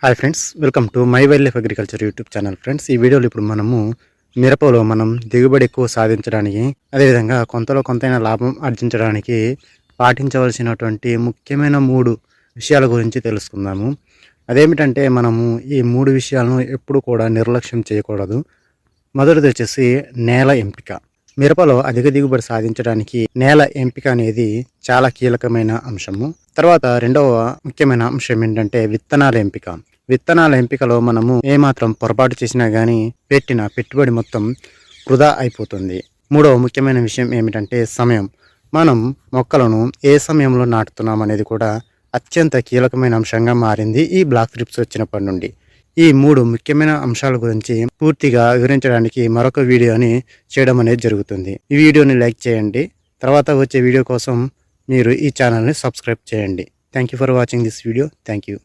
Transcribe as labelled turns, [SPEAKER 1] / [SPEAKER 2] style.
[SPEAKER 1] Hi friends, welcome to my wild life agriculture YouTube channel. Friends, ఈ వీడియోలో ఇప్పుడు మనము మిరపలో మనం దిగుబడి ఎక్కువ సాధించడానికి, అదేవిధంగా కొంతలో కొంతైనా లాభం ఆర్జించడానికి పాటించవలసినటువంటి ముఖ్యమైన 3 విషయాల గురించి తెలుసుకుందాము. అదేమిటంటే మనము ఈ 3 విషయాలను ఎప్పుడు కూడా నిర్లక్ష్యం చేయకూడదు. మొదటిది వచ్చేసి నేల ఎంపిక. మిరపలో అధిక దిగుబడి సాధించడానికి నేల ఎంపిక అనేది చాలా కీలకమైన అంశము. తర్వాత రెండవ ముఖ్యమైన అంశం ఏంటంటే విత్తనాల ఎంపిక. విత్తనాల ఎంపికలో మనము ఏమాత్రం పొరపాటు చేసినా కానీ పెట్టిన పెట్టుబడి మొత్తం వృధా అయిపోతుంది. మూడవ ముఖ్యమైన విషయం ఏమిటంటే సమయం. మనం మొక్కలను ఏ సమయంలో నాటుతున్నాం అనేది కూడా అత్యంత కీలకమైన అంశంగా మారింది ఈ బ్లాక్ ట్రిప్స్ వచ్చినప్పటి నుండి. ఈ 3 ముఖ్యమైన అంశాల గురించి పూర్తిగా వివరించడానికి మరొక వీడియోని చేయడం అనేది జరుగుతుంది. ఈ వీడియోని లైక్ చేయండి. తర్వాత వచ్చే వీడియో కోసం మీరు ఈ ఛానల్ని సబ్స్క్రైబ్ చేయండి. Thank you for watching this video. Thank you.